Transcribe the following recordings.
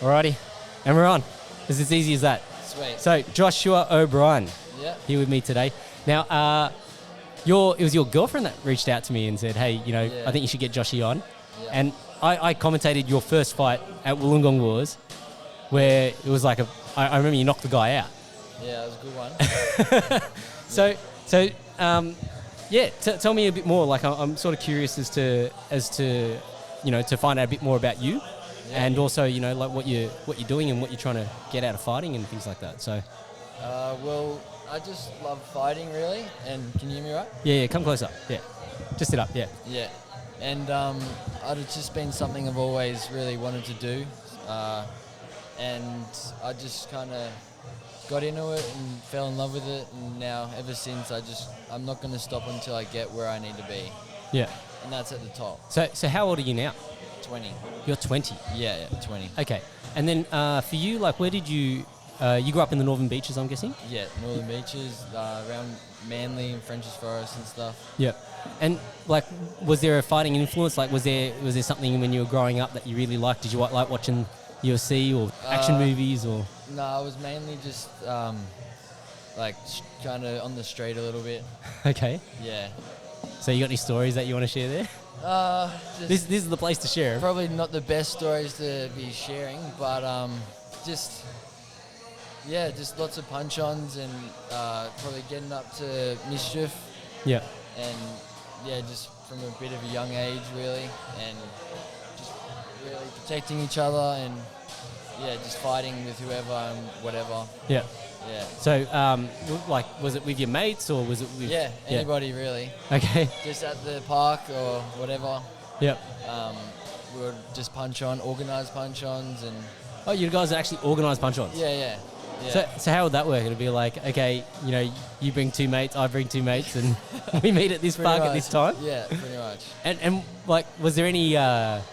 Alrighty, and we're on. It's as easy as that. Sweet. So Joshua O'Brien, Yeah. here with me today. Now, it was your girlfriend that reached out to me and said, "Hey, I think you should get Joshy on." Yeah. And I commentated your first fight at Wollongong Wars, where it was like I remember you knocked the guy out. Yeah, that was a good one. Tell me a bit more. Like I'm sort of curious as to to find out a bit more about you, and also like what you're doing and what you're trying to get out of fighting and things like that. So. Well, I just love fighting, really. And can you hear me right? Yeah, come closer. Yeah, just sit up. Yeah. Yeah. And it's just been something I've always really wanted to do. And I just kind of got into it and fell in love with it. And now, ever since, I'm not going to stop until I get where I need to be. Yeah. And that's at the top. So how old are you now? 20. You're 20. Yeah, 20. Okay. And then for you, like, where did you grew up in the Northern Beaches, I'm guessing? Yeah, Northern Beaches, around Manly and French's Forest and stuff. Yeah. And like, was there a fighting influence? Like, was there something when you were growing up that you really liked? Did you like watching UFC or action movies or? No, I was mainly just kind of on the street a little bit. Okay. Yeah. So you got any stories that you want to share there? This is the place to share. Probably not the best stories to be sharing, but just lots of punch-ons and probably getting up to mischief. Yeah. And just from a bit of a young age, really, and just really protecting each other and just fighting with whoever and whatever. Yeah. Yeah. So, was it with your mates or was it with? Yeah, anybody really. Okay. Just at the park or whatever. Yep. We would just organise punch-ons and. Oh, you guys actually organise punch-ons? Yeah. So how would that work? It'd be like, okay, you bring two mates, I bring two mates, and we meet at this park at this time? Yeah, pretty much. And like, was there any, I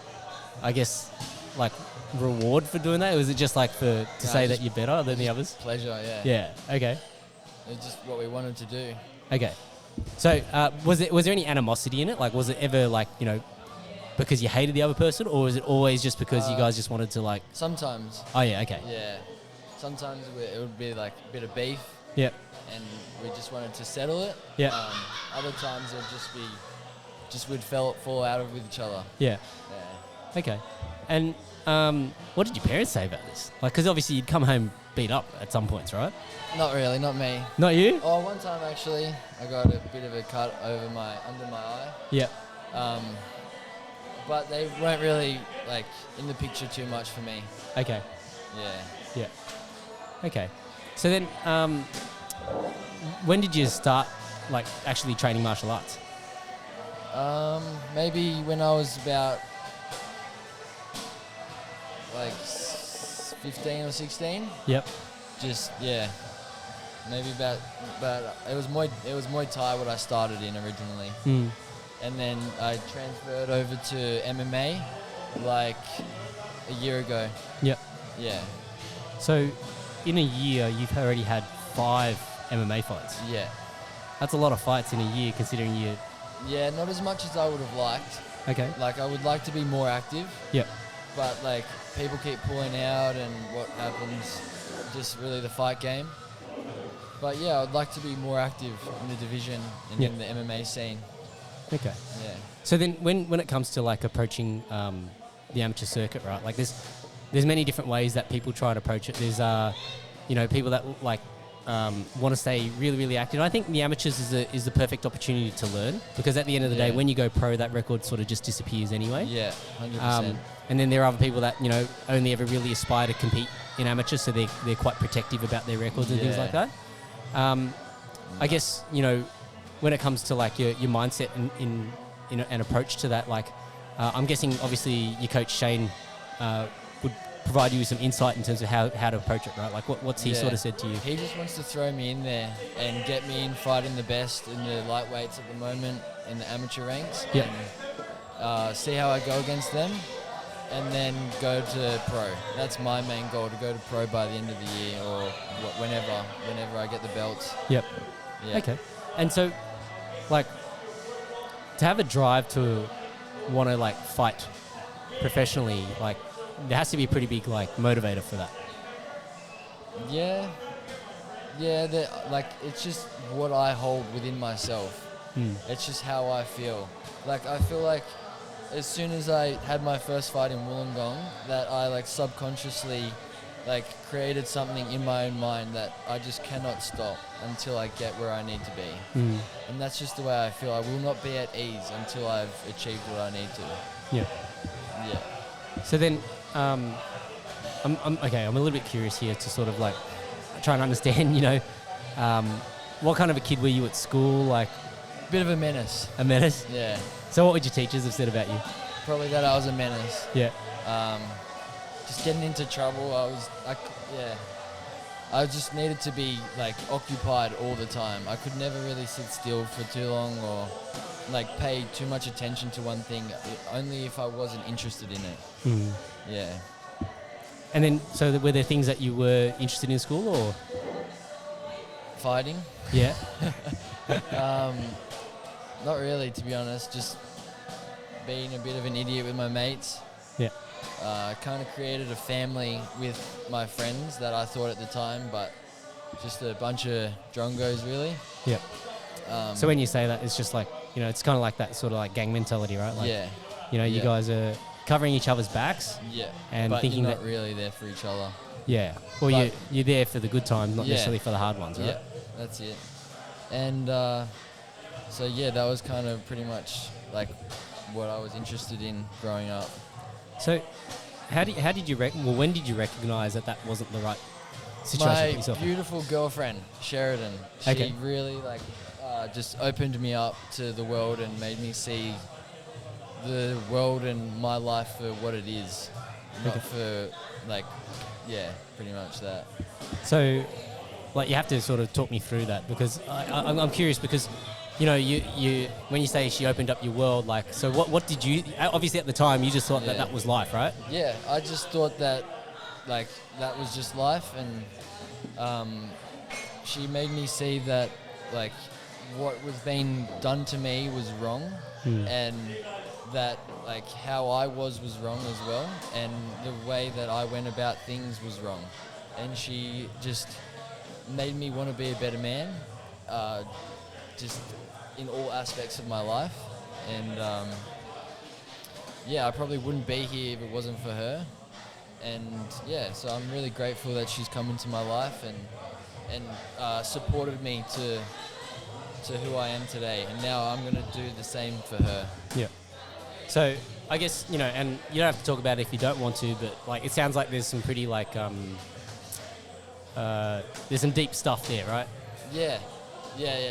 guess, like, reward for doing that? Or was it just like to say that you're better than the others? Pleasure, yeah. Yeah, okay. It's just what we wanted to do. Okay. So was there any animosity in it? Like, was it ever like, because you hated the other person, or was it always just because you guys just wanted to like? Sometimes. Oh yeah, okay. Yeah. Sometimes it would be like a bit of beef. Yep. And we just wanted to settle it. Yeah. Other times it would just we'd fall out with each other. Yeah. Yeah. Okay. And what did your parents say about this? Like, because obviously you'd come home beat up at some points, right? Not really, not me. Not you? Oh, one time actually, I got a bit of a cut under my eye. Yeah. But they weren't really like in the picture too much for me. Okay. Yeah. Yeah. Okay. So then, when did you start, like, actually training martial arts? Maybe when I was about, like, 15 or 16. Yep. Maybe about, but it was Muay Thai what I started in originally. Mm. And then I transferred over to MMA, like, a year ago. Yep. Yeah. So, in a year, you've already had 5 MMA fights. Yeah. That's a lot of fights in a year, considering you. Yeah, not as much as I would have liked. Okay. Like, I would like to be more active. Yep. But, like, people keep pulling out and what happens, just really the fight game. But, yeah, I'd like to be more active in the division and in the MMA scene. Okay. Yeah. So then when it comes to, like, approaching the amateur circuit, right, like, there's many different ways that people try to approach it. There's, people that, like, want to stay really, really active. And I think the amateurs is the perfect opportunity to learn, because at the end of the day, when you go pro, that record sort of just disappears anyway. Yeah, 100%. And then there are other people that, only ever really aspire to compete in amateurs, so they're quite protective about their records and things like that. I guess, when it comes to, like, your mindset and an approach to that, like, I'm guessing obviously your coach Shane would provide you with some insight in terms of how to approach it, right? Like, what's he sort of said to you? He just wants to throw me in there and get me in fighting the best in the lightweights at the moment in the amateur ranks. Yeah. And see how I go against them, and then go to pro. That's my main goal, to go to pro by the end of the year, or whenever I get the belts. Yep. Yeah. Okay. And so, like, to have a drive to want to, like, fight professionally, like, there has to be a pretty big like motivator for that. Yeah, like it's just what I hold within myself. It's just how I feel. Like I feel like as soon as I had my first fight in Wollongong, that I like subconsciously like created something in my own mind that I just cannot stop until I get where I need to be. And that's just the way I feel. I will not be at ease until I've achieved what I need to. Yeah. So then, I'm okay. I'm a little bit curious here to sort of like try and understand. What kind of a kid were you at school? Like, Bit of a menace. a menace. Yeah. So what would your teachers have said about you? Probably that I was a menace. Yeah. Just getting into trouble. I just needed to be like occupied all the time. I could never really sit still for too long or like pay too much attention to one thing, only if I wasn't interested in it. Yeah. And then, so were there things that you were interested in school or? Fighting? Yeah. Not really, to be honest. Just being a bit of an idiot with my mates. Yeah. Kind of created a family with my friends that I thought at the time, but just a bunch of drongos, really. Yeah. So when you say that, it's just like, it's kind of like that sort of like gang mentality, right? Like, yeah. You guys are covering each other's backs. Yeah. And but thinking you're not that really there for each other. Yeah. Well, But you're there for the good times, not Yeah. necessarily for the hard ones, right? Yeah, that's it. And so yeah, that was kind of pretty much like what I was interested in growing up. So, when did you recognise that wasn't the right situation for My yourself? beautiful girlfriend, Sheridan, she Okay. really just opened me up to the world and made me see the world and my life for what it is, not for pretty much that. So, like, you have to sort of talk me through that because I'm curious because, you when you say she opened up your world, like, so what did you? Obviously, at the time, you just thought Yeah. that was life, right? Yeah, I just thought that, like, that was just life, and she made me see that, like, what was being done to me was wrong, and that, like, how I was wrong as well, and the way that I went about things was wrong. And she just made me want to be a better man, just in all aspects of my life. And I probably wouldn't be here if it wasn't for her. And so I'm really grateful that she's come into my life and supported me to who I am today. And now I'm going to do the same for her. Yeah. So I guess, and you don't have to talk about it if you don't want to, but like it sounds like there's some pretty like there's some deep stuff there, right? Yeah.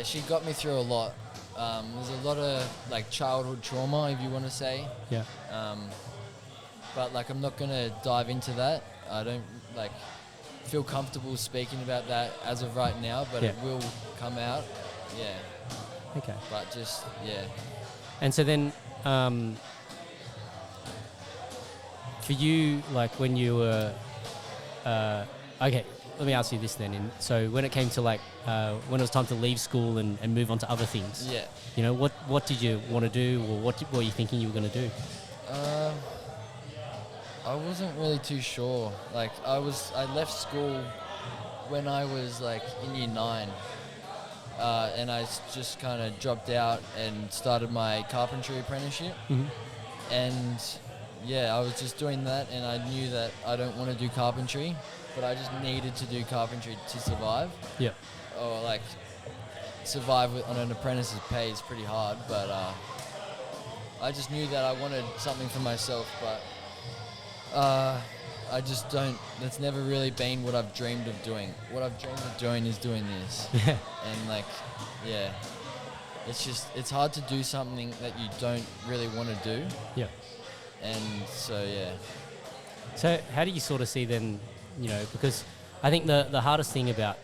She got me through a lot. There's a lot of like childhood trauma, if you want to say. Yeah. But like I'm not gonna dive into that. I don't like feel comfortable speaking about that as of right now, but it will come out. Yeah. Okay. But just And so then, for you, like when you were, okay, let me ask you this then. So when it came to like, when it was time to leave school and move on to other things, what did you want to do, or what were you thinking you were going to do? I wasn't really too sure. Like I left school when I was like in year 9. And I just kind of dropped out and started my carpentry apprenticeship. And I was just doing that, and I knew that I don't want to do carpentry, but I just needed to do carpentry to survive. Yeah. Or like survive on an apprentice's pay is pretty hard, but I just knew that I wanted something for myself, but I just don't. That's never really been what I've dreamed of doing. What I've dreamed of doing is doing this. Yeah. And like, it's hard to do something that you don't really want to do. Yeah. And so, So how do you sort of see then, because I think the hardest thing about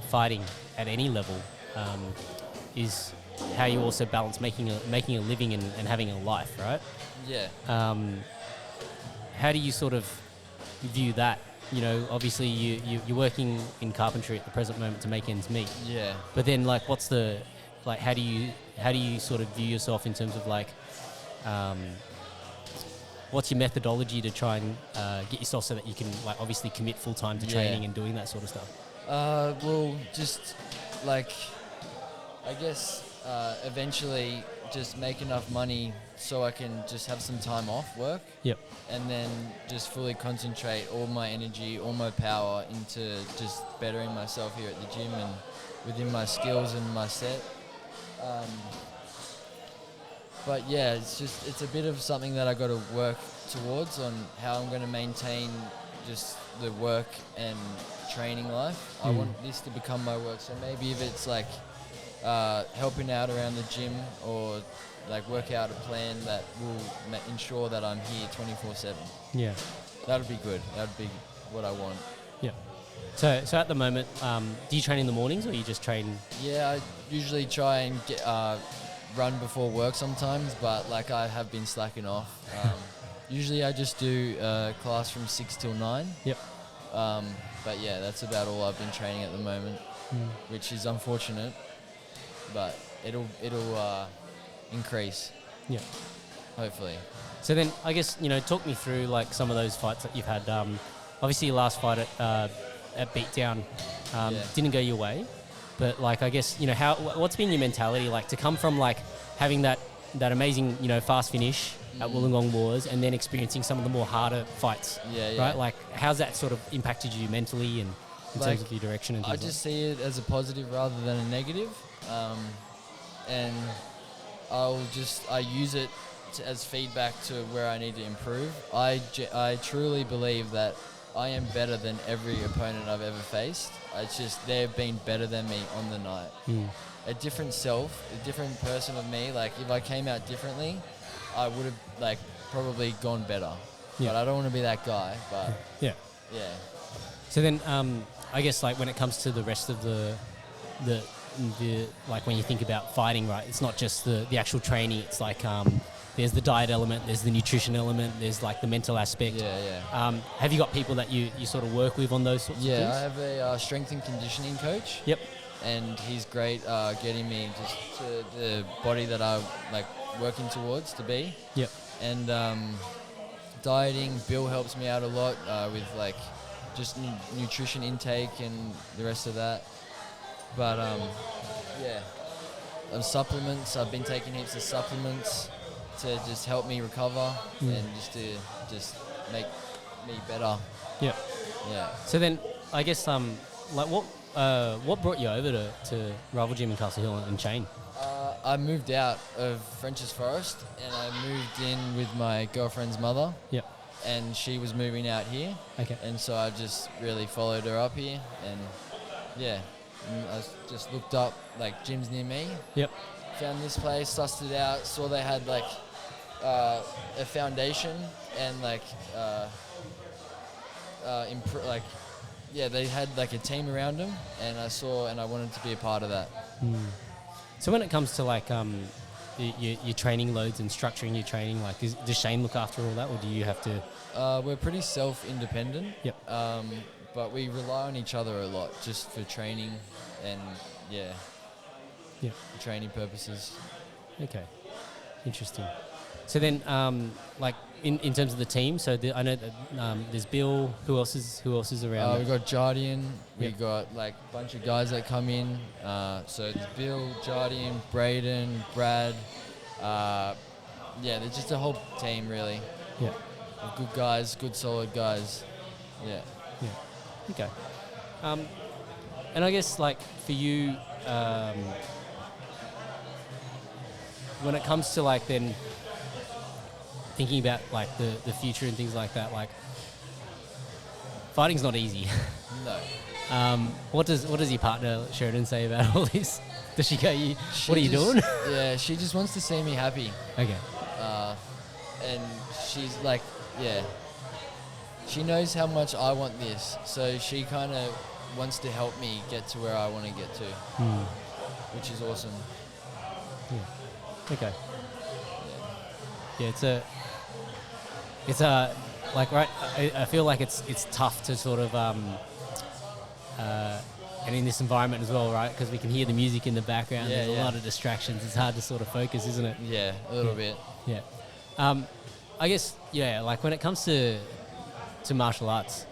fighting at any level is how you also balance making a living and having a life, right? Yeah. How do you sort of view that? Obviously you're working in carpentry at the present moment to make ends meet. Yeah. But then, like, what's the, like, how do you sort of view yourself in terms of like, what's your methodology to try and get yourself so that you can like obviously commit full time to training and doing that sort of stuff? Well, just like I guess eventually just make enough money so I can just have some time off work. Yep. And then just fully concentrate all my energy, all my power into just bettering myself here at the gym and within my skills and my set. But yeah, it's a bit of something that I got to work towards on how I'm going to maintain just the work and training life. I want this to become my work. So maybe if it's like helping out around the gym or like work out a plan that will ensure that I'm here 24/7. Yeah. That would be good. That would be what I want. Yeah. So at the moment, do you train in the mornings or you just train? Yeah, I usually try and get, run before work sometimes, but like I have been slacking off. Usually I just do class from 6 till 9. Yep. But yeah, that's about all I've been training at the moment, which is unfortunate, but it'll increase. Yeah. Hopefully. So then, I guess, talk me through like some of those fights that you've had. Obviously, your last fight at Beatdown didn't go your way, but like I guess what's been your mentality like to come from like having that amazing fast finish at Wollongong Wars and then experiencing some of the more harder fights. Right. Like, how's that sort of impacted you mentally and in terms of your direction and things? I just see it as a positive rather than a negative, and I use it as feedback to where I need to improve. I truly believe that I am better than every opponent I've ever faced. It's just they've been better than me on the night. A different self, a different person of me. Like if I came out differently, I would have like probably gone better. But I don't want to be that guy. But yeah. So then, I guess like when it comes to the rest of the like when you think about fighting, right? It's not just the actual training. It's like there's the diet element, there's the nutrition element, there's like the mental aspect. Have you got people that you sort of work with on those sorts of things? Yeah, I have a strength and conditioning coach. Yep. And he's great getting me just to the body that I like working towards to be. Yep. And dieting, Bill helps me out a lot with like just nutrition intake and the rest of that. But supplements. I've been taking heaps of supplements to just help me recover and just to make me better. Yeah. So then, I guess like what brought you over to Rival Gym in Castle Hill and Chain? I moved out of French's Forest and I moved in with my girlfriend's mother. Yep. And she was moving out here. Okay. And so I just really followed her up here and I just looked up like gyms near me. Yep. Found this place, sussed it out, saw they had like a foundation and like they had like a team around them, and I saw and I wanted to be a part of that. So when it comes to like your training loads and structuring your training, like does Shane look after all that, or do you have to? We're pretty self-independent. Yep. But we rely on each other a lot just for training and training purposes. Okay, interesting. So then, like in terms of the team, so I know that there's Bill. Who else is around? We've got Jardian. We got like a bunch of guys that come in. So it's Bill, Jardian, Braden, Brad. They're just a whole team really. Yeah. Good guys, good solid guys. Yeah. Okay. And I guess like for you, when it comes to like then thinking about like the future and things like that, like fighting's not easy. No. What does your partner Sheridan say about all this? Does she go, what are you doing? Yeah, she just wants to see me happy. Okay. And she's like, she knows how much I want this, so she kind of wants to help me get to where I want to get to, which is awesome. Yeah. Okay. Yeah, it's a like right. I feel like it's tough to sort of and in this environment as well, right? Because we can hear the music in the background. There's a lot of distractions. It's hard to sort of focus, isn't it? Yeah, a little bit. Yeah. I guess, yeah, like when it comes to martial arts,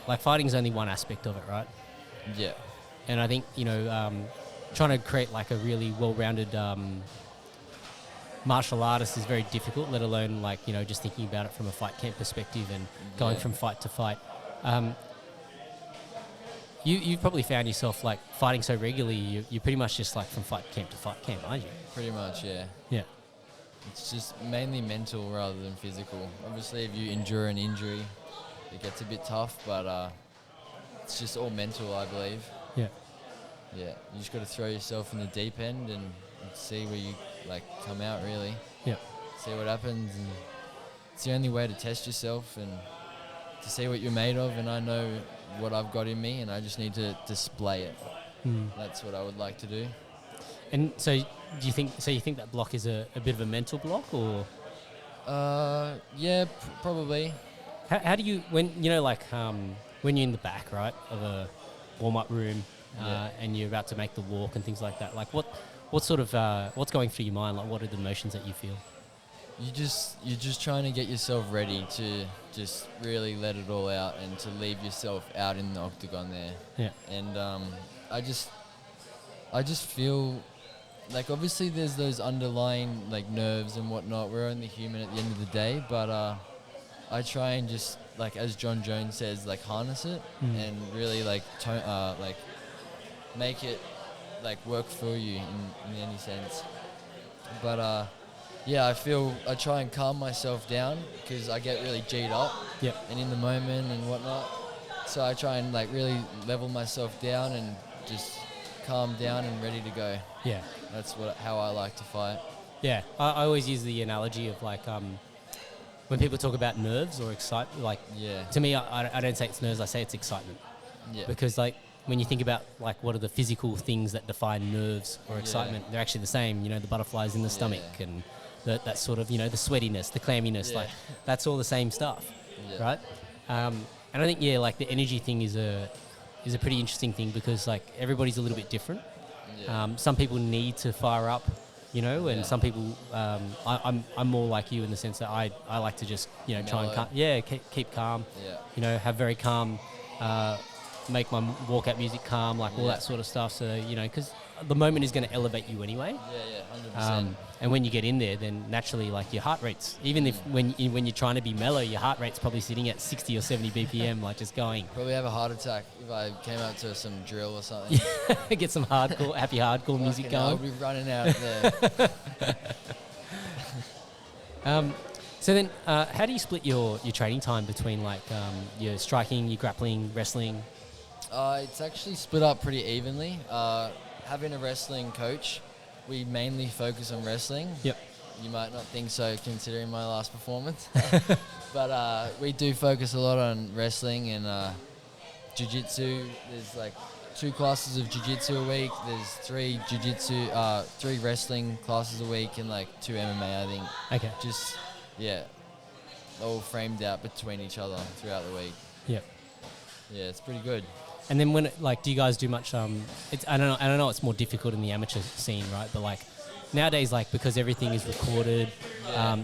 like fighting is only one aspect of it, right? Yeah. And I think, trying to create like a really well-rounded martial artist is very difficult, let alone like, just thinking about it from a fight camp perspective and going from fight to fight. You've probably found yourself like fighting so regularly, you're pretty much just like from fight camp to fight camp, aren't you? Pretty much, yeah. Yeah. It's just mainly mental rather than physical. Obviously, if you endure an injury, it gets a bit tough, but it's just all mental, I believe. Yeah. Yeah, you just got to throw yourself in the deep end and see where you like come out, really. Yeah. See what happens, and it's the only way to test yourself and to see what you're made of. And I know what I've got in me, and I just need to display it. That's what I would like to do. And so, you think that block is a bit of a mental block, or? Yeah, probably. How do you when when you're in the back, right, of a warm-up room, and you're about to make the walk and things like that? Like what sort of what's going through your mind? Like, what are the emotions that you feel? You're just trying to get yourself ready to just really let it all out and to leave yourself out in the octagon there. Yeah. And I just feel like obviously there's those underlying like nerves and whatnot. We're only human at the end of the day, but I try and just like, as John Jones says, like harness it and really like make it like work for you in any sense. But yeah, I try and calm myself down because I get really G'd up and in the moment and whatnot. So I try and like really level myself down and just calm down and ready to go. Yeah. That's how I like to fight. Yeah. I always use the analogy of like when people talk about nerves or excitement, like to me, I don't say it's nerves, I say it's excitement. Yeah. Because like when you think about like what are the physical things that define nerves or excitement, they're actually the same. The butterflies in the stomach and that sort of, the sweatiness, the clamminess, like that's all the same stuff, right? And I think like the energy thing is a pretty interesting thing because like everybody's a little bit different. Some people need to fire up, and some people, I'm more like you in the sense that I like to just, try and keep calm, have very calm, make my walkout music calm, like all that sort of stuff. So, because the moment is going to elevate you anyway. 100%. And when you get in there, then naturally, like your heart rates, even if when you're trying to be mellow, your heart rate's probably sitting at 60 or 70 BPM, like just going. Probably have a heart attack if I came out to some drill or something. Get some happy hardcore music going. I'll be running out there. So then, how do you split your training time between like your striking, your grappling, wrestling? It's actually split up pretty evenly. Having a wrestling coach, we mainly focus on wrestling. Yep. You might not think so considering my last performance. But we do focus a lot on wrestling and jiu-jitsu. There's like 2 classes of jiu-jitsu a week. There's 3 3 wrestling classes a week and like 2 MMA, I think. Okay. Just, all framed out between each other throughout the week. Yep. Yeah, it's pretty good. And then when do you guys do much? I don't know. It's more difficult in the amateur scene, right? But like nowadays, like because everything is recorded,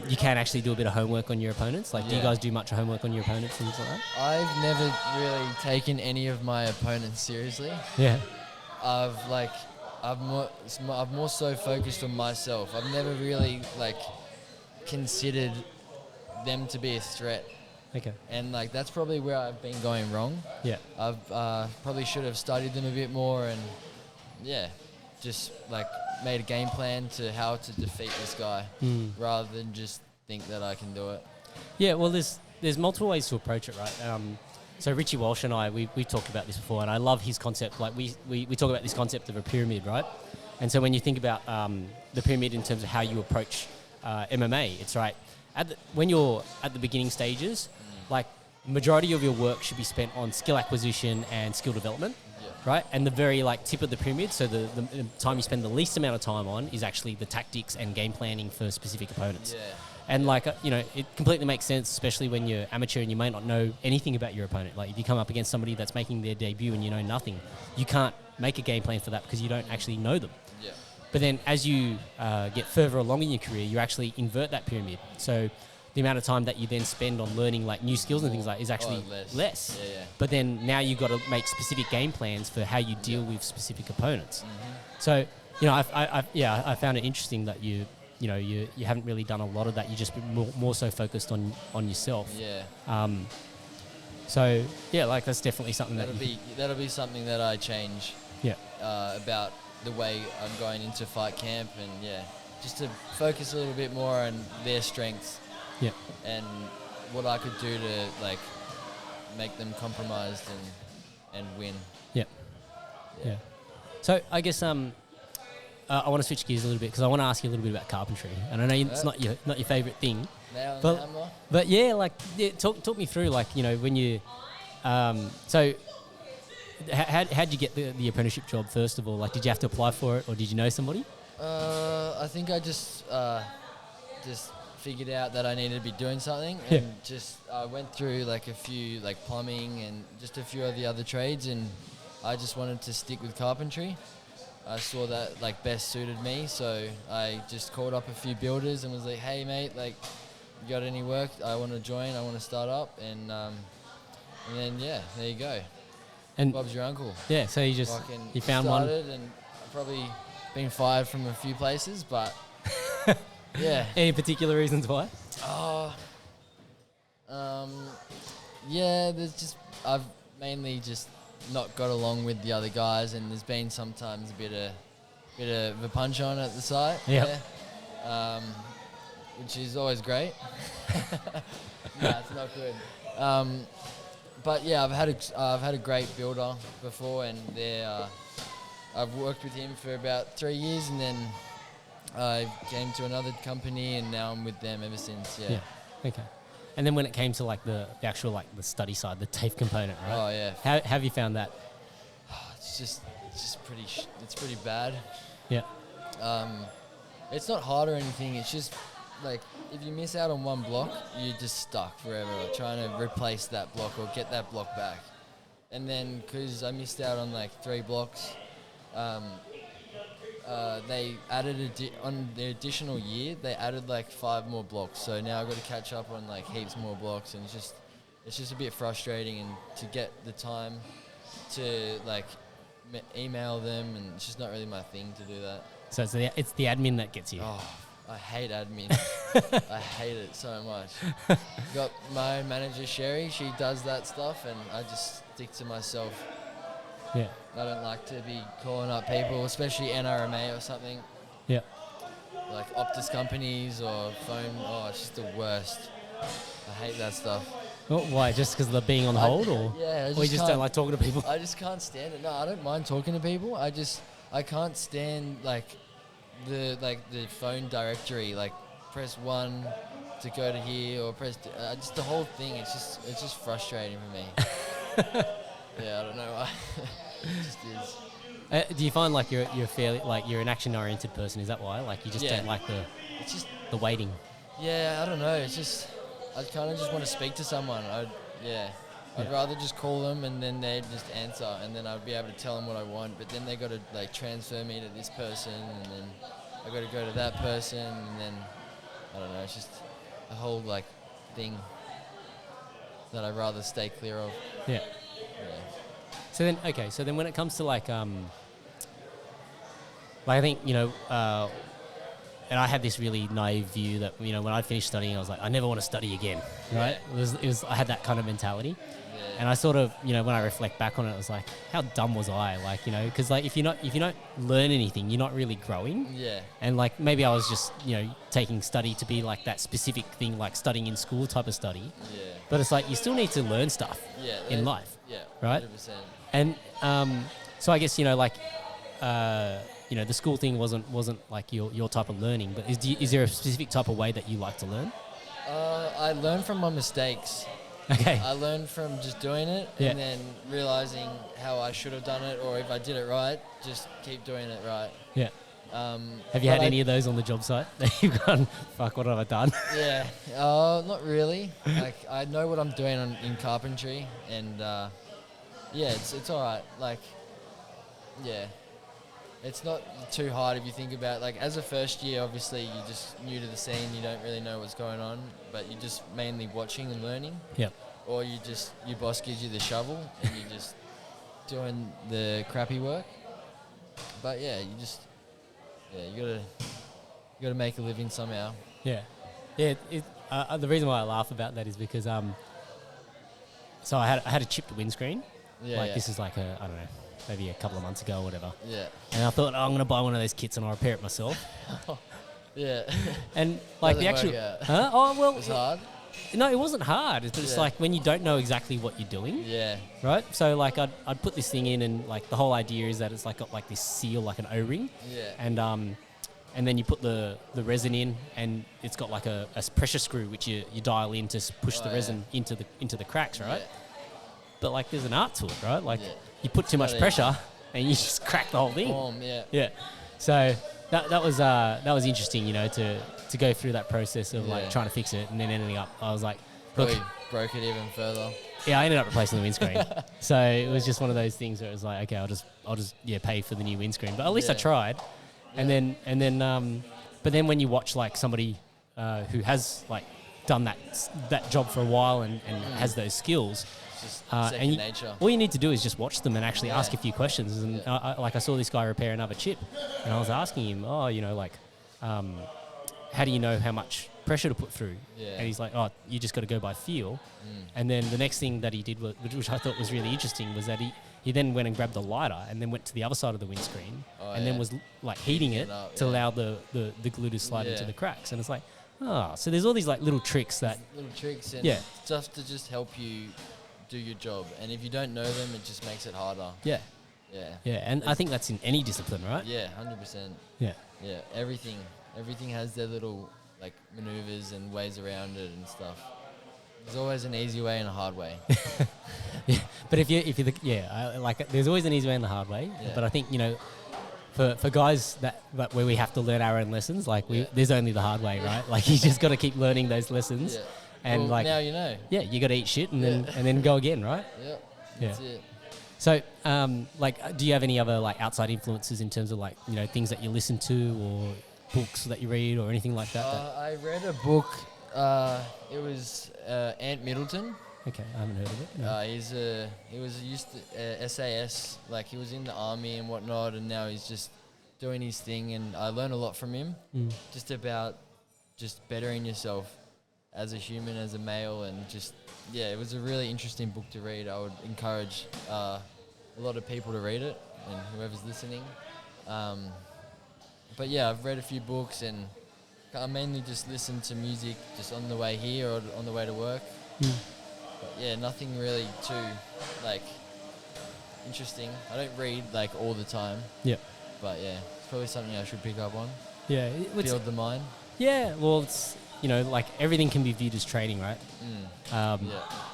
you can actually do a bit of homework on your opponents. Like, do you guys do much homework on your opponents and things like that? I've never really taken any of my opponents seriously. Yeah. I've more so focused on myself. I've never really like considered them to be a threat. Okay. And like that's probably where I've been going wrong. Yeah. I've probably should have studied them a bit more and just like made a game plan to how to defeat this guy rather than just think that I can do it. Yeah, well there's multiple ways to approach it, right? So Richie Walsh and I, we talked about this before and I love his concept. Like we talk about this concept of a pyramid, right? And so when you think about the pyramid in terms of how you approach MMA, it's right. When you're at the beginning stages, like majority of your work should be spent on skill acquisition and skill development, right? And the very like tip of the pyramid, so the time you spend the least amount of time on is actually the tactics and game planning for specific opponents. Yeah. And like, it completely makes sense, especially when you're amateur and you may not know anything about your opponent. Like if you come up against somebody that's making their debut and you know nothing, you can't make a game plan for that because you don't actually know them. Yeah. But then as you get further along in your career, you actually invert that pyramid. So the amount of time that you then spend on learning like new skills and things like is actually less. Yeah, yeah. But then now you've got to make specific game plans for how you deal with specific opponents. So, you know, I found it interesting that you haven't really done a lot of that. You just been more so focused on yourself. Yeah. So yeah, like that's definitely something that'll be something that I change. Yeah. About the way I'm going into fight camp, and just to focus a little bit more on their strengths. Yeah. And what I could do to like make them compromised and win. Yeah. Yeah. So I guess I want to switch gears a little bit because I want to ask you a little bit about carpentry, and I know it's not your favourite thing. But yeah, like talk me through like when you so how'd you get the apprenticeship job first of all? Like, did you have to apply for it or did you know somebody? I think I just figured out that I needed to be doing something, and I went through like a few like plumbing and just a few of the other trades, and I just wanted to stick with carpentry. I saw that like best suited me, so I just called up a few builders and was like, "Hey mate, like, you got any work? I want to join. I want to start up." And then there you go. And Bob's your uncle. Yeah, so you found one. And I've probably been fired from a few places, but yeah. Any particular reasons why? I've mainly just not got along with the other guys, and there's been sometimes a bit of a punch on at the site. Yep. Yeah. Which is always great. No, it's not good. But yeah, I've had a great builder before, and I've worked with him for about 3 years, and then I came to another company, and now I'm with them ever since. Yeah. Okay. And then when it came to like the actual like the study side, the TAFE component, right? Oh yeah. How have you found that? It's pretty bad. Yeah. It's not hard or anything. It's just like if you miss out on one block, you're just stuck forever trying to replace that block or get that block back. And then because I missed out on like 3 blocks, they added on the additional year. They added like 5 more blocks. So now I've got to catch up on like heaps more blocks, and it's just a bit frustrating. And to get the time to like email them, and it's just not really my thing to do that. So it's the admin that gets you. Oh, I hate admin. I hate it so much. Got my own manager Sherry. She does that stuff, and I just stick to myself. Yeah. I don't like to be calling up people, especially NRMA or something. Yeah. Like Optus companies or phone. Oh, it's just the worst. I hate that stuff. Oh, why? Just because of the being on hold, or or you just don't like talking to people? I just can't stand it. No, I don't mind talking to people. I can't stand like the phone directory. Like press 1 to go to here, or press just the whole thing. It's just frustrating for me. Yeah, I don't know why. It just is. Do you find like you're fairly like you're an action oriented person? Is that why? Like you just don't like the waiting? Yeah, I don't know. It's just I kind of just want to speak to someone. I'd rather just call them and then they'd just answer, and then I'd be able to tell them what I want. But then they got to like transfer me to this person, and then I got to go to that person, and then I don't know. It's just a whole like thing that I'd rather stay clear of. Yeah. So then when it comes to like I think and I had this really naive view that when I finished studying I was like I never want to study again, right? It was I had that kind of mentality, and I sort of when I reflect back on it, I was like, how dumb was I? Like because like if you don't learn anything, you're not really growing. Yeah. And like maybe I was just taking study to be like that specific thing, like studying in school type of study. Yeah. But it's like you still need to learn stuff in life. Yeah. Right. 100%. And so I guess the school thing wasn't like your type of learning. But is there a specific type of way that you like to learn? I learn from my mistakes. Okay. I learned from just doing it and then realizing how I should have done it, or if I did it right, just keep doing it right. Yeah. Have you had any of those on the job site that you've gone, fuck, what have I done? Yeah. Not really. Like I know what I'm doing in carpentry, and it's all right. Like, yeah. It's not too hard if you think about it. Like, as a first year, obviously, you're just new to the scene. You don't really know what's going on, but you're just mainly watching and learning. Yep. Or your boss gives you the shovel and you're just doing the crappy work. But yeah, you gotta make a living somehow. Yeah. Yeah. The reason why I laugh about that is because so I had a chipped windscreen. Yeah. This is like I don't know, maybe a couple of months ago or whatever. Yeah. And I thought, I'm gonna buy one of those kits and I'll repair it myself. Yeah. And like the Doesn't actual, work out. huh? Oh well, It's hard. No, it wasn't hard. But it's Yeah. like when you don't know exactly what you're doing. Yeah. Right. So like I'd put this thing in, and like the whole idea is that it's like got like this seal, like an O-ring. Yeah. And then you put the resin in, and it's got like a pressure screw which you dial in to push the resin into the cracks, right? Yeah. But like there's an art to it, right? Like Yeah. you put too much Not pressure and you just crack the whole thing. Boom, yeah. Yeah. So that was interesting, you know, to go through that process of like Yeah. trying to fix it, and then ending up I was like, look, Probably broke it even further. yeah, I ended up replacing the windscreen. So it was just one of those things where it was like, okay, I'll just pay for the new windscreen. But at least I Yeah. tried. Yeah. And then but then when you watch like somebody who has like done that job for a while and has those skills, It's just and second you, nature. all you need to do is just watch them and actually Yeah. ask a few questions. And Yeah. I saw this guy repair another chip, and I was asking him, how do you know how much pressure to put through? Yeah. And he's like, oh, you just got to go by feel. Mm. And then the next thing that he did, which I thought was really interesting, was that he then went and grabbed the lighter and then went to the other side of the windscreen and then yeah. was like heating it up, to yeah. allow the glue to slide into Yeah. the cracks. And it's like, so there's all these like little tricks that, Little tricks and Yeah. stuff to just help you do your job. And if you don't know them, it just makes it harder. yeah. Yeah. And I think that's in any discipline, right? Yeah, 100%. Yeah. Yeah, everything has their little like maneuvers and ways around it and stuff. There's always an easy way and a hard way. Yeah, but if you there's always an easy way and the hard way. Yeah. But I think, you know, for guys that where we have to learn our own lessons, like Yeah. there's only the hard way, right? Like you just got to keep learning those lessons, Yeah. and Well, like now you know. yeah, you got to eat shit and Yeah. then go again, right? Yep. Yeah. That's it. So do you have any other like outside influences in terms of like, you know, things that you listen to or books that you read or anything like that? I read a book. It was Ant Middleton. Okay, I haven't heard of it. No. He was used to SAS, like he was in the army and whatnot, and now he's just doing his thing. And I learned a lot from him, just about just bettering yourself as a human, as a male, and just it was a really interesting book to read. I would encourage a lot of people to read it, and whoever's listening. But yeah, I've read a few books, and I mainly just listen to music just on the way here or on the way to work. But yeah, nothing really too like interesting. I don't read like all the time. Yeah. But yeah, it's probably something I should pick up on. Yeah. Build the mind. Yeah. Well, it's, you know, like everything can be viewed as training, right? Yeah.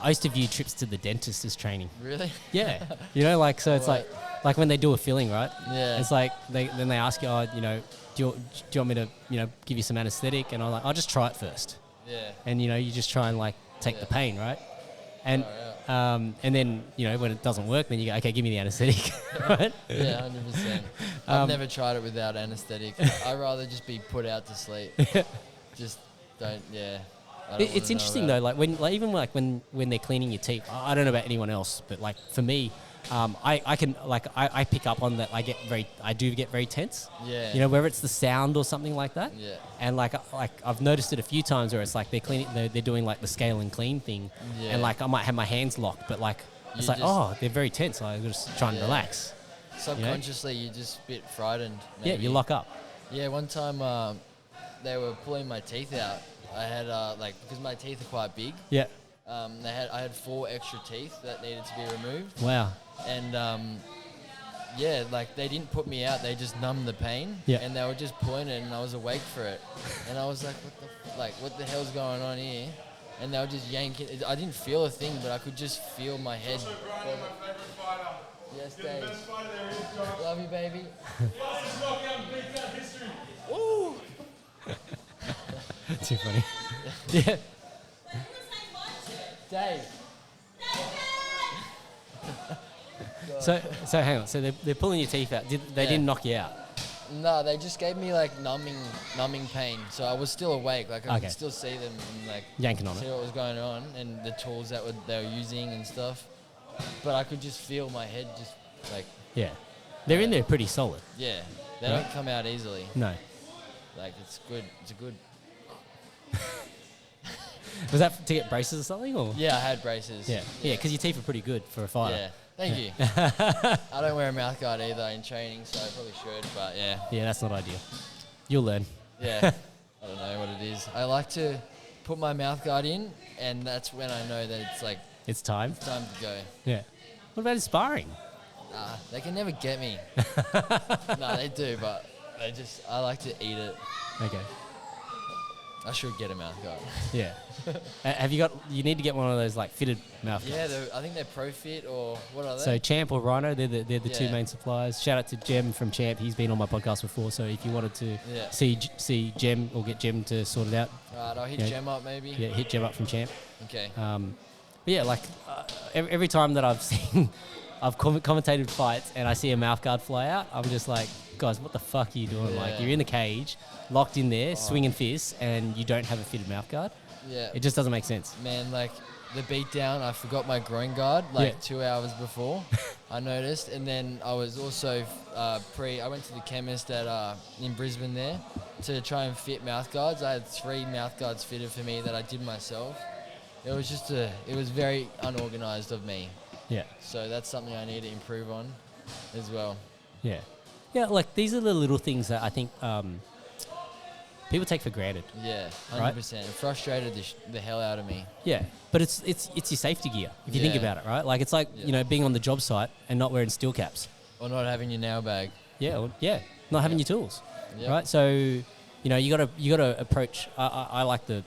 I used to view trips to the dentist as training. Really? Yeah. You know, like, so it's Right. like when they do a filling, right? Yeah. It's like then they ask you, you know, do you want me to, you know, give you some anesthetic? And I'm like, I'll just try it first. Yeah. And, you know, you just try and like take Yeah. the pain, right? And Oh, and then, you know, when it doesn't work, then you go, okay, give me the anesthetic, right? Yeah, 100%. I've never tried it without anesthetic. I'd rather just be put out to sleep. Just don't. Yeah. I don't It's wanna interesting know though, about like when they're cleaning your teeth. I don't know about anyone else, but like for me, I pick up on that. I do get very tense. Yeah. You know, whether it's the sound or something like that. Yeah. And like I've noticed it a few times where it's like they're doing like the scale and clean thing, Yeah. and like I might have my hands locked, but like it's You like, just- oh, they're very tense. I just try and Yeah. relax. Subconsciously, you're just a bit frightened. Yeah, maybe. you lock up. Yeah, one time they were pulling my teeth out. I had because my teeth are quite big. Yeah. I had 4 extra teeth that needed to be removed, Wow. and like they didn't put me out. They just numbed the pain. Yeah. And they were just pulling it, and I was awake for it, and I was like, what the hell's going on here? And they were just yanking. I didn't feel a thing, but I could just feel my head. Yes, Dave. Love you, baby. Woo! Too funny. Yeah. Dave. So hang on. So they're pulling your teeth out. They didn't knock you out? No, they just gave me like numbing pain. So I was still awake. Like I could still see them and like yanking on see it. what was going on and the tools that they were using and stuff. But I could just feel my head just like. Yeah. They're in there pretty solid. Yeah. They don't come out easily. No. Like it's good. It's a good. Was that to get braces or something? Or? Yeah, I had braces. Yeah, because your teeth are pretty good for a fighter. Yeah, thank you. I don't wear a mouth guard either in training, so I probably should, but yeah. Yeah, that's not ideal. You'll learn. Yeah, I don't know what it is. I like to put my mouth guard in, and that's when I know that it's like... It's time? It's time to go. Yeah. What about sparring? They can never get me. No, they do, but I like to eat it. Okay. I should get a mouth guard. Yeah. You need to get one of those like fitted mouth guards. Yeah, I think they're Pro Fit or what are they? So Champ or Rhino, they're the two main suppliers. Shout out to Jem from Champ. He's been on my podcast before, so if you wanted to see Jem or get Jem to sort it out. Alright, I'll hit Jem up maybe. Yeah, hit Jem up from Champ. Okay. But yeah, like every time that I've commentated fights and I see a mouth guard fly out, I'm just like, guys, what the fuck are you doing? Yeah. Like, you're in the cage, locked in there, swinging fists, and you don't have a fitted mouth guard. Yeah. It just doesn't make sense. Man, like, the beat down, I forgot my groin guard, 2 hours before, I noticed. And then I was also, I went to the chemist in Brisbane there to try and fit mouth guards. I had 3 mouth guards fitted for me that I did myself. It was just it was very unorganized of me. Yeah. So that's something I need to improve on as well. Yeah. Yeah, like these are the little things that I think people take for granted. Yeah, 100%. Right? It frustrated the hell out of me. Yeah, but it's your safety gear if you think about it, right? Like it's like being on the job site and not wearing steel caps, or not having your nail bag. Yeah, not having your tools, Yep. right? So you gotta approach. I like the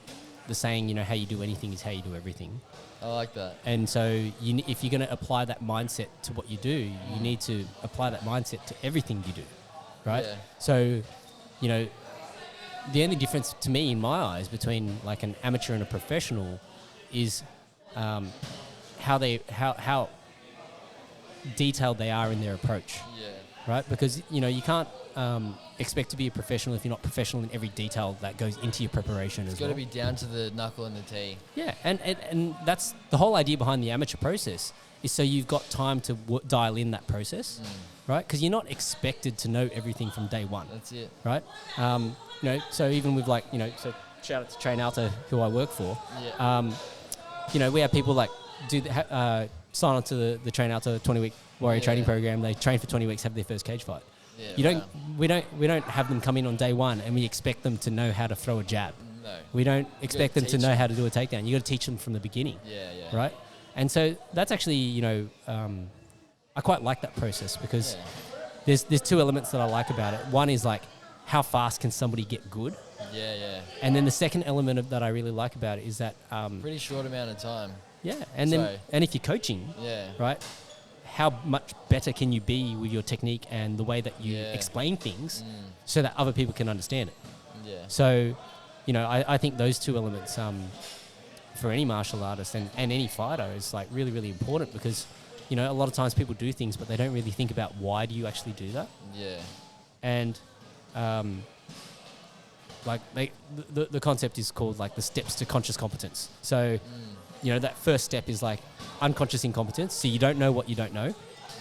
saying, how you do anything is how you do everything. I like that. And so if you're going to apply that mindset to what you do, you need to apply that mindset to everything you do, right? Yeah. So, the only difference to me in my eyes between like an amateur and a professional is how detailed they are in their approach. Yeah. Right? Because, you can't expect to be a professional if you're not professional in every detail that goes into your preparation as well. It's got to be down to the knuckle and the tee. Yeah, and that's the whole idea behind the amateur process is so you've got time to dial in that process, right? Because you're not expected to know everything from day one. That's it. Right? So even with so shout out to Train Alta, who I work for. Yeah. We have people like sign on to the Train Alta 20-week warrior training program. They train for 20 weeks, have their first cage fight. Yeah, we don't have them come in on day one and we expect them to know how to throw a jab. No. We don't expect them to know how to do a takedown. You got to teach them from the beginning. Yeah. Right? And so that's actually, I quite like that process because there's 2 elements that I like about it. One is like how fast can somebody get good? Yeah. And then the second element that I really like about it is that pretty short amount of time. Yeah, and if you're coaching, right? How much better can you be with your technique and the way that you explain things so that other people can understand it? Yeah. So, I think those 2 elements for any martial artist and any fighter is like really, really important because, a lot of times people do things, but they don't really think about why do you actually do that? Yeah. And the concept is called like the steps to conscious competence. So, that first step is like unconscious incompetence. So you don't know what you don't know.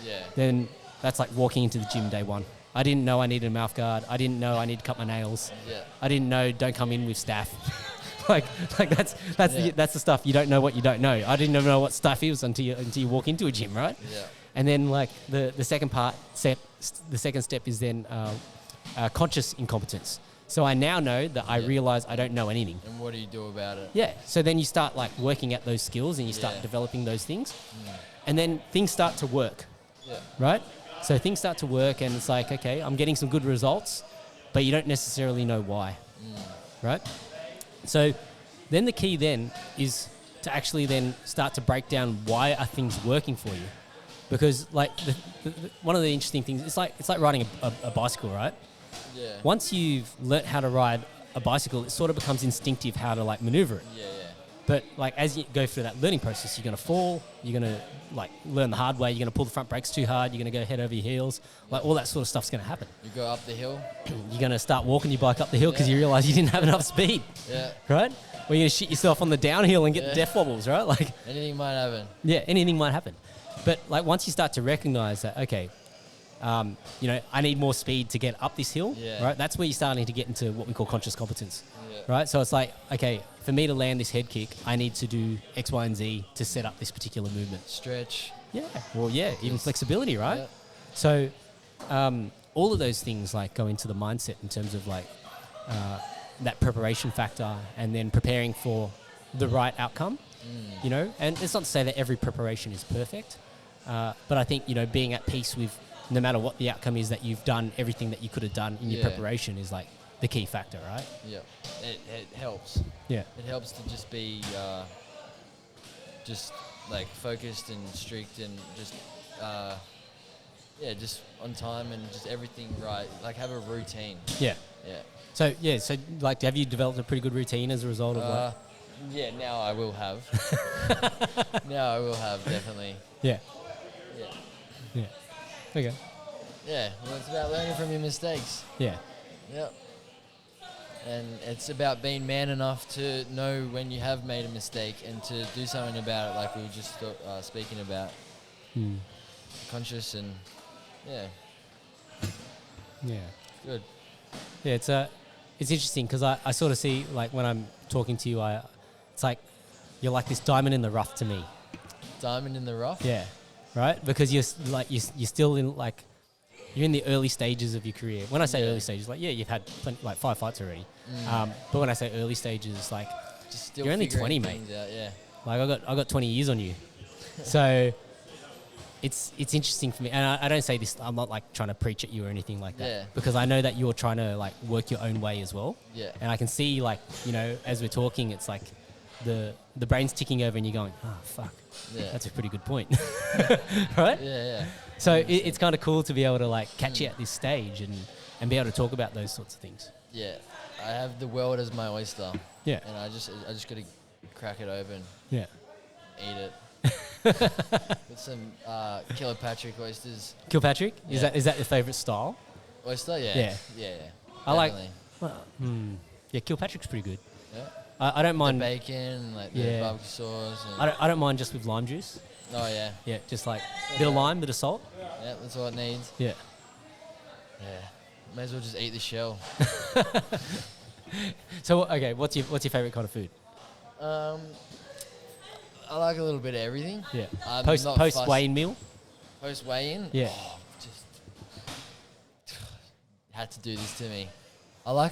Yeah. Then that's like walking into the gym day one. I didn't know I needed a mouth guard. I didn't know I need to cut my nails. Yeah. I didn't know don't come in with staff. like that's the stuff you don't know what you don't know. I didn't even know what stuff is until you walk into a gym, right? Yeah. And then like the second the second step is then conscious incompetence. So I now know that I realize I don't know anything. And what do you do about it? Yeah. So then you start like working at those skills and you start developing those things. And then things start to work. Yeah. Right? So things start to work and it's like, okay, I'm getting some good results, but you don't necessarily know why. Right? So then the key then is to actually then start to break down why are things working for you. Because like one of the interesting things, it's like riding a bicycle, right? Yeah. Once you've learnt how to ride a bicycle, it sort of becomes instinctive how to like maneuver it. Yeah. But like as you go through that learning process, you're gonna fall. You're gonna like learn the hard way. You're gonna pull the front brakes too hard. You're gonna go head over your heels. Like all that sort of stuff's gonna happen. You go up the hill. You're gonna start walking your bike up the hill because you realise you didn't have enough speed. Yeah. Right? Or you're gonna shit yourself on the downhill and get the death wobbles. Right? Like anything might happen. Yeah, anything might happen. But like once you start to recognise that, okay, you know, I need more speed to get up this hill. Yeah. Right? That's where you're starting to get into what we call conscious competence. Yeah. Right? So it's like, okay, for me to land this head kick, I need to do X, Y, and Z to set up this particular movement. Stretch. Yeah. Well, yeah, even flexibility, right? Yeah. So all of those things like go into the mindset in terms of like that preparation factor and then preparing for the right outcome, you know? And it's not to say that every preparation is perfect, but I think, you know, being at peace with no matter what the outcome is, that you've done everything that you could have done in your preparation is like the key factor, right? Yeah, it helps. Yeah. It helps to just be just like focused and strict and just just on time and just everything right. Like have a routine. Yeah. Yeah. So like, have you developed a pretty good routine as a result of like? Yeah, now I will have. Now I will have, definitely. Yeah. Yeah. Yeah. Okay. Yeah, well, it's about learning from your mistakes. Yeah. Yep. And it's about being man enough to know when you have made a mistake and to do something about it, like we were just speaking about. Conscious and, yeah. Yeah. Good. Yeah, it's interesting because I sort of see, like, when I'm talking to you, it's like you're like this diamond in the rough to me. Diamond in the rough? Yeah, right? Because you're still in, like, you're in the early stages of your career. When I say early stages, like, you've had 5 fights already. But when I say early stages, like, just still you're only 20, mate. Out, yeah. Like, I got 20 years on you. So it's interesting for me. And I don't say this, I'm not, like, trying to preach at you or anything like that. Yeah. Because I know that you're trying to, like, work your own way as well. Yeah. And I can see, like, you know, as we're talking, it's like the brain's ticking over and you're going, oh, fuck. Yeah. That's a pretty good point. Right? Yeah. So it's kind of cool to be able to, like, catch you at this stage and be able to talk about those sorts of things. Yeah. I have the world as my oyster. Yeah. And I just got to crack it open. Yeah. Eat it. With some Kilpatrick oysters. Kilpatrick? Yeah. Is that your favourite style? Oyster? Yeah. Yeah. I like. Definitely. Well, yeah, Kilpatrick's pretty good. Yeah. I don't mind the bacon, like the barbecue sauce. And I don't mind just with lime juice. oh yeah. Yeah, just like bit of lime, bit of salt. Yeah, that's all it needs. Yeah. Yeah. May as well just eat the shell. So okay, what's your favourite kind of food? I like a little bit of everything. Yeah. I'm Post not fussed. weigh-in meal. Post weigh-in. Yeah. Oh, just had to do this to me. I like,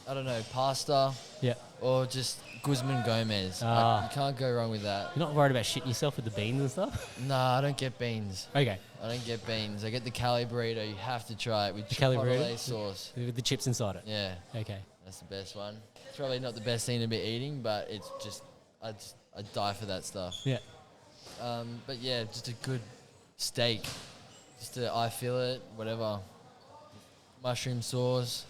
I don't know, pasta. Yeah. Or just Guzman Gomez. You can't go wrong with that. You're not worried about shitting yourself with the beans and stuff? Nah, I don't get beans. Okay. I don't get beans. I get the Cali burrito. You have to try it with Cali chipotle burrito? sauce. With the chips inside it. Yeah, Okay. that's the best one. It's probably not the best thing to be eating, but it's just, I die for that stuff. Yeah. But yeah, just a good steak. I feel it, whatever. Mushroom sauce,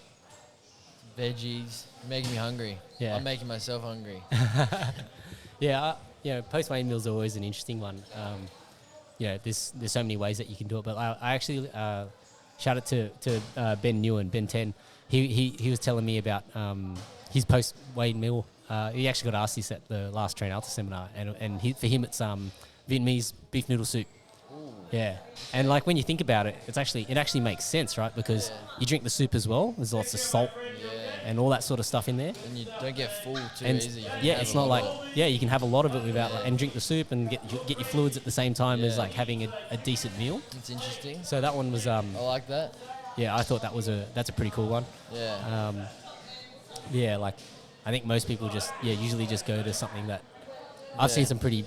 veggies. You're making me hungry. Yeah. I'm making myself hungry. Yeah. Post weigh-in meals are always an interesting one. There's so many ways that you can do it. But I actually shout out to Ben Newen, Ben 10. He was telling me about his post weigh-in meal. He actually got asked this at the last Train Alta seminar, and for him it's Vietnamese beef noodle soup. Ooh. Yeah, and like when you think about it, it actually makes sense, right? Because you drink the soup as well. There's lots of salt and all that sort of stuff in there. And you don't get full too And easy. it's not like you can have a lot of it without and drink the soup and get your fluids at the same time as like having a decent meal. It's interesting. So that one was I like that. Yeah, I thought that's a pretty cool one. Yeah. Like I think most people usually just go to something that I've seen some pretty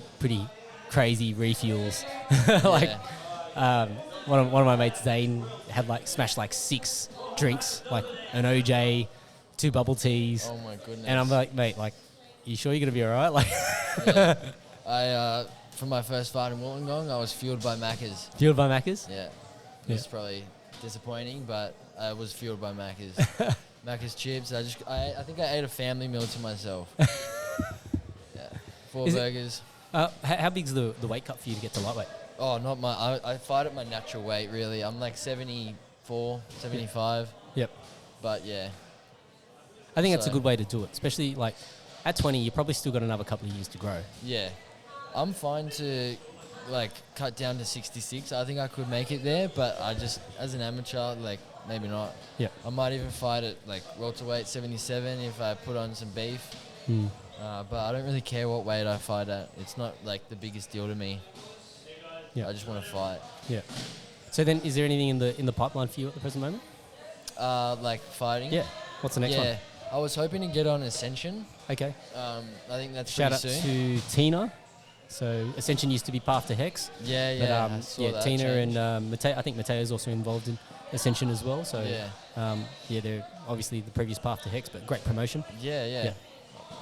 crazy refuels. Like one of my mates, Zane, had smashed 6 drinks, like an OJ, 2 bubble teas. Oh my goodness. And I'm like, mate, you sure you're gonna be alright? Like I for my first fight in Wollongong, I was fueled by Macca's. Fueled by Macca's? Yeah. It's probably disappointing, but I was fueled by Macca's. Macca's chips. I think I ate a family meal to myself. 4 burgers. How big's the weight cut for you to get to lightweight? Oh, not my. I fight at my natural weight, really. I'm like 74, 75. Yep. But yeah. I think that's a good way to do it, especially like at 20, you probably still got another couple of years to grow. Yeah. I'm fine to like cut down to 66. I think I could make it there, but I just, as an amateur, like maybe not. Yeah. I might even fight at like welterweight 77 if I put on some beef. But I don't really care what weight I fight at. It's not like the biggest deal to me. Yeah. I just want to fight. Yeah. So then, is there anything in the pipeline for you at the present moment? Like fighting? Yeah. What's the next one? I was hoping to get on Ascension. Okay. I think that's Shout pretty out soon. to Tina. So Ascension used to be Path to Hex. Yeah, But, Tina change. And Mateo. I think Mateo's also involved in Ascension as well. So they're obviously the previous Path to Hex, but great promotion. Yeah.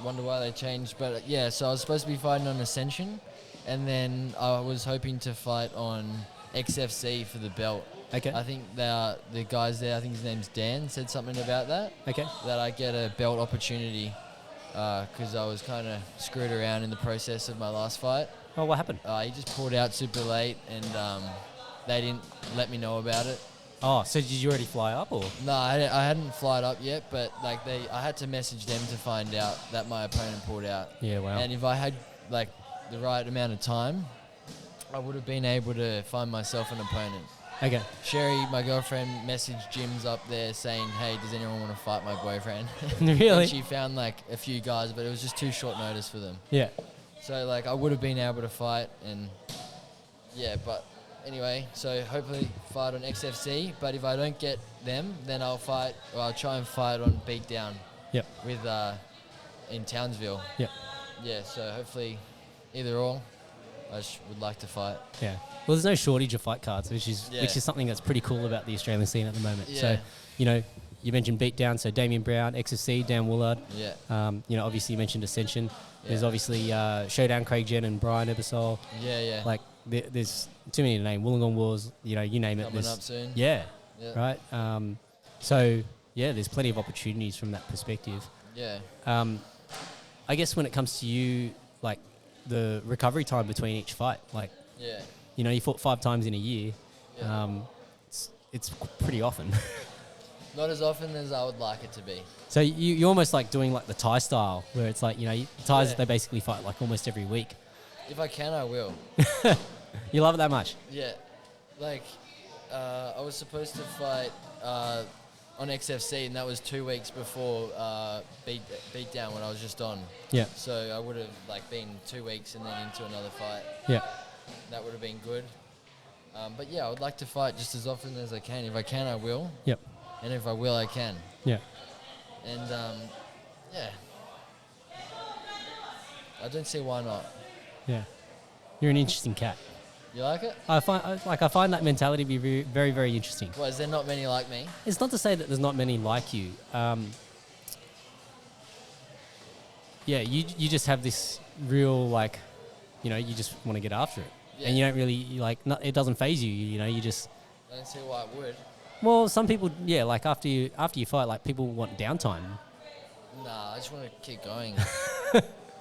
Wonder why they changed, but so I was supposed to be fighting on Ascension, and then I was hoping to fight on XFC for the belt. Okay. I think the guys there, I think his name's Dan, said something about that. Okay. That I get a belt opportunity because I was kind of screwed around in the process of my last fight. Oh, what happened? He just pulled out super late, and they didn't let me know about it. Oh, so did you already fly up, or? No, I hadn't flied up yet, but like I had to message them to find out that my opponent pulled out. Yeah, wow. And if I had like the right amount of time, I would have been able to find myself an opponent. Okay. Sherry, my girlfriend, messaged gyms up there saying, "Hey, does anyone want to fight my boyfriend?" Really? And she found like a few guys, but it was just too short notice for them. Yeah. So like I would have been able to fight, and but anyway, so hopefully fight on XFC. But if I don't get them, then I'll try and fight on Beatdown. Yep. With in Townsville. Yep. Yeah. So hopefully, either or, I just would like to fight. Yeah. Well, there's no shortage of fight cards, which is something that's pretty cool about the Australian scene at the moment. Yeah. So, you mentioned Beatdown, so Damien Brown, XFC, Dan Woolard. Yeah. Obviously you mentioned Ascension. Yeah. There's obviously Showdown, Craig Jen and Brian Ebersol. Yeah. Like there's too many to name. Wollongong Wars, you name it. Coming up soon. Yeah. Right. There's plenty of opportunities from that perspective. Yeah. I guess when it comes to you, like the recovery time between each fight, like. Yeah. You fought 5 times in a year. Yeah. It's pretty often. Not as often as I would like it to be. So you're almost like doing like the Thai style, where it's like, Thais, they basically fight like almost every week. If I can, I will. You love it that much? Yeah. Like, I was supposed to fight on XFC, and that was 2 weeks before Beatdown when I was just on. Yeah. So I would have like been 2 weeks and then into another fight. Yeah. That would have been good. But I would like to fight just as often as I can. If I can, I will. Yep. And if I will, I can. Yeah. And I don't see why not. Yeah. You're an interesting cat. You like it? I find that mentality to be very, very, very interesting. Well, is there not many like me? It's not to say that there's not many like you. You just have this real like, you just want to get after it. Yeah. And you don't really, it doesn't faze you, you just... I don't see why it would. Well, some people, like after you fight, like people want downtime. Nah, I just want to keep going.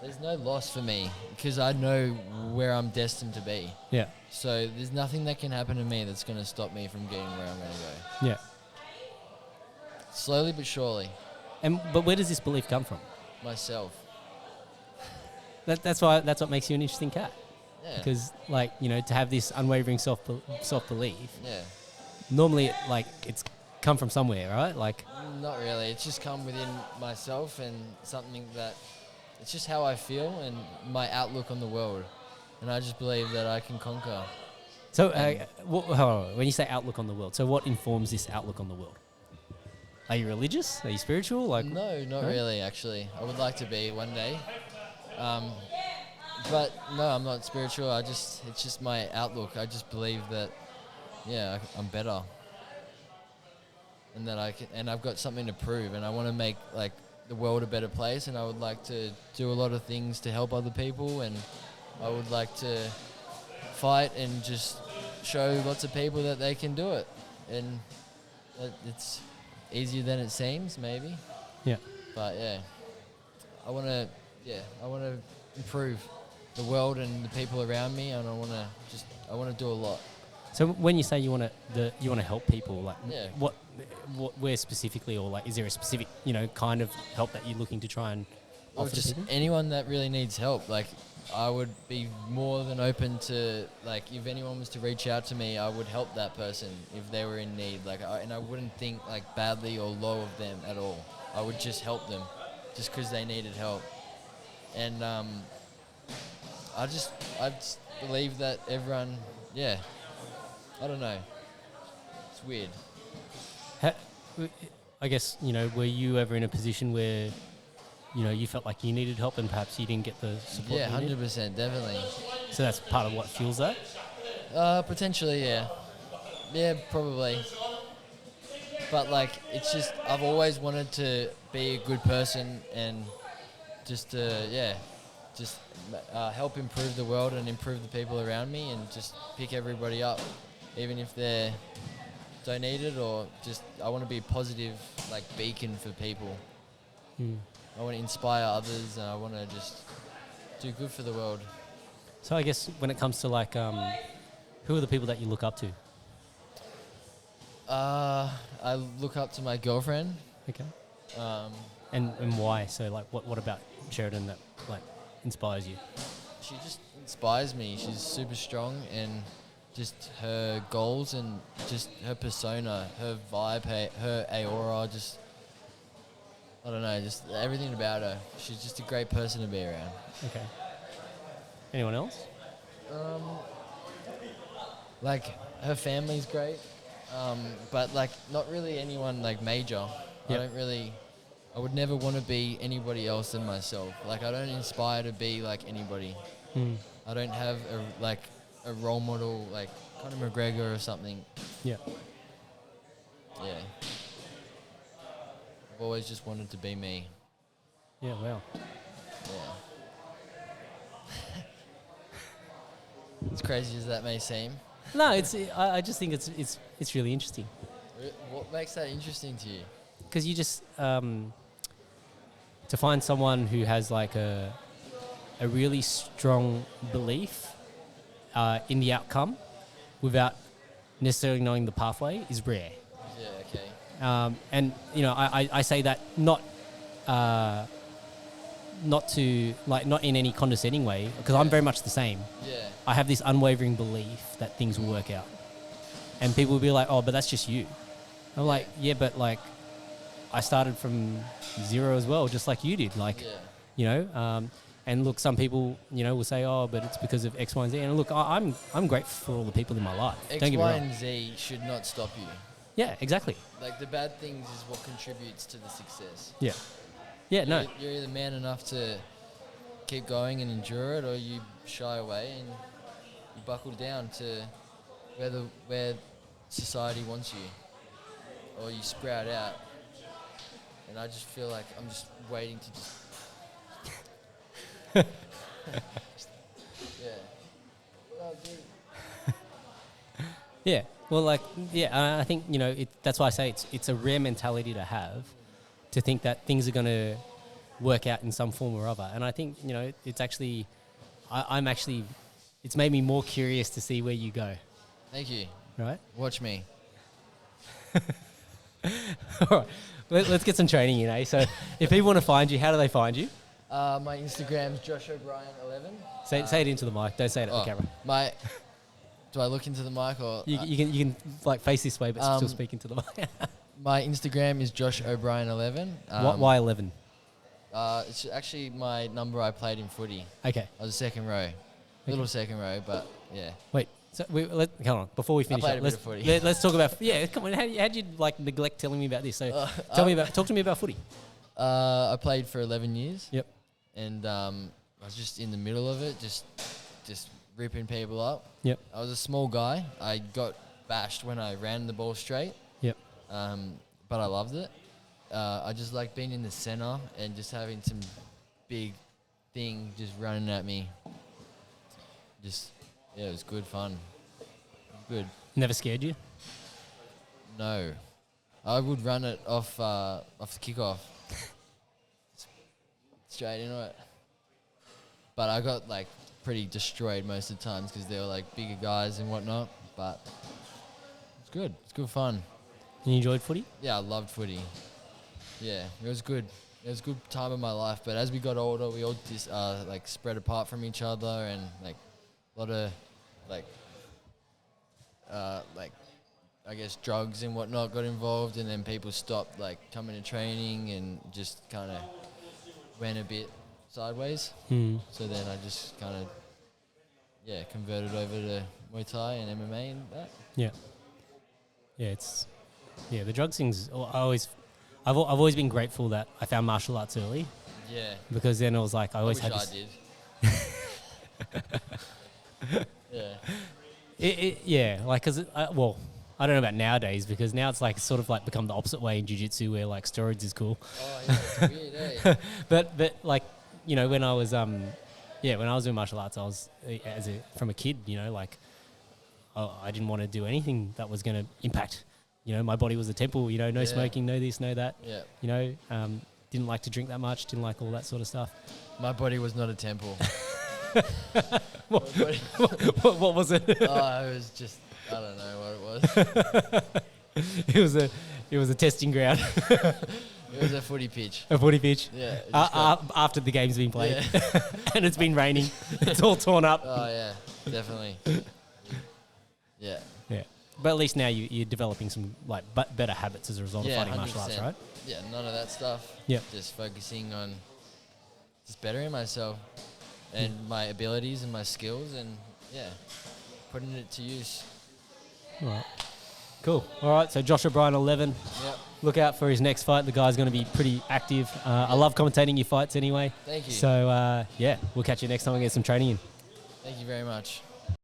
There's no loss for me because I know where I'm destined to be. Yeah. So there's nothing that can happen to me that's going to stop me from getting where I'm going to go. Yeah. Slowly but surely. But where does this belief come from? Myself. That's what makes you an interesting cat. Yeah. Because to have this unwavering self belief. Yeah. Normally, it's come from somewhere, right? Like. Not really. It's just come within myself and something that. It's just how I feel and my outlook on the world, and I just believe that I can conquer. So, when you say outlook on the world, so what informs this outlook on the world? Are you religious? Are you spiritual? No, not really. Actually, I would like to be one day. But no, I'm not spiritual. It's just my outlook. I just believe that, I'm better, and that I can, and I've got something to prove, and I want to make the world a better place, and I would like to do a lot of things to help other people, and I would like to fight and just show lots of people that they can do it, and that it's easier than it seems, maybe. Yeah. But I want to improve. the world and the people around me, and I want to do a lot. So when you say you want to help people, like Yeah. what where specifically, or like is there a specific kind of help that you're looking to try and Or offer to just people? anyone that really needs help. Like, I would be more than open to, like, if anyone was to reach out to me, I would help that person if they were in need. Like, and I wouldn't think like badly or low of them at all. I would just help them, just because they needed help. And I just believe that everyone, I don't know. It's weird. I guess were you ever in a position where you felt like you needed help and perhaps you didn't get the support? Yeah, you needed? 100%, definitely. So that's part of what fuels that. Potentially, yeah. Yeah, probably. But like, it's just I've always wanted to be a good person and just help improve the world and improve the people around me, and just pick everybody up, even if they don't need it, or just I want to be a positive like beacon for people. I want to inspire others, and I want to just do good for the world. So I guess when it comes to like, who are the people that you look up to? I look up to my girlfriend. Okay. Um, And why? So like, what about Sheridan that like inspires you? She just inspires me. She's super strong, and just her goals and just her persona, her vibe, her aura, just I don't know, just everything about her. She's just a great person to be around. Okay. Anyone else? Like, her family's great, but like not really anyone like major. Yep. I would never want to be anybody else than myself. Like, I don't inspire to be like anybody. I don't have a role model like Conor McGregor or something. Yeah. Yeah. I've always just wanted to be me. Yeah. Wow. Yeah. As crazy as that may seem. No, I just think it's really interesting What makes that interesting to you? because you just to find someone who has like a really strong belief in the outcome without necessarily knowing the pathway is rare. Yeah, okay. And I say that not in any condescending way, because I'm very much the same. Yeah. I have this unwavering belief that things will work out, and people will be like, "Oh, but that's just you." I'm like, "Yeah, but like, I started from zero as well, just like you did." Like, and look, some people will say, "Oh, but it's because of X, Y, and Z." And look, I'm grateful for all the people in my life. X, Don't get me Y, wrong. and Z should not stop you. Yeah, exactly. Like, the bad things is what contributes to the success. Yeah. Yeah. No. You're either man enough to keep going and endure it, or you shy away and you buckle down to where society wants you, or you sprout out. And I just feel like I'm just waiting to just yeah. Well, dude. Yeah. Well, like, yeah, I think, that's why I say it's a rare mentality to have, to think that things are going to work out in some form or other. And I think, it's actually, it's made me more curious to see where you go. Thank you. Right? Watch me. All right. Let's get some training in, eh? So if people want to find you, how do they find you? My Instagram's Josh O'Brien 11. Say it into the mic. Don't say it at the camera. Do I look into the mic, or You can like face this way, but still speak into the mic. my Instagram is Josh O'Brien 11. Why 11? It's actually my number I played in footy. Okay. I was a second row, little second row, but yeah. Wait. So come on. Before we finish played up, a bit of footy. Let's talk about. Yeah, come on. How'd you like neglect telling me about this? So talk to me about footy. I played for 11 years. Yep. And I was just in the middle of it, just ripping people up. Yep. I was a small guy. I got bashed when I ran the ball straight. Yep. But I loved it. I just like being in the center and just having some big thing just running at me. It was good fun. Good. Never scared you? No. I would run it off the kickoff. Straight into it. But I got like pretty destroyed most of the times because they were like bigger guys and whatnot. But it's good. It's good fun. You enjoyed footy? Yeah, I loved footy. Yeah, it was good. It was a good time of my life. But as we got older, we all just like spread apart from each other, and like a lot of like I guess drugs and whatnot got involved, and then people stopped like coming to training and just kind of went a bit sideways. So then I just kind of converted over to Muay Thai and MMA and that. Yeah. The drugs things. I've always been grateful that I found martial arts early. Yeah. Because then it was like I always had wish this. I did. Yeah. Like, cause I don't know about nowadays, because now it's like sort of like become the opposite way in jiu-jitsu, where like steroids is cool. Oh yeah, it's weird, eh? but like, you know, when I was doing martial arts, I was from a kid, you know, like I didn't want to do anything that was going to impact. You know, my body was a temple. You know, no smoking, no this, no that. Yeah. You know, didn't like to drink that much. Didn't like all that sort of stuff. My body was not a temple. What was it? Oh, it was just, I don't know what it was. It was a testing ground. It was a footy pitch. A footy pitch. Yeah. After the game's been played, Yeah. and it's been raining. It's all torn up. Oh yeah, definitely. Yeah. Yeah. But at least now you're developing some like better habits as a result of fighting 100%. martial arts, right? Yeah, none of that stuff. Yeah. Just focusing on just bettering myself and my abilities and my skills, and putting it to use. All right. Cool. All right. So Josh O'Brien, 11. Yep. Look out for his next fight. The guy's going to be pretty active. I love commentating your fights anyway. Thank you. So we'll catch you next time and get some training in. Thank you very much.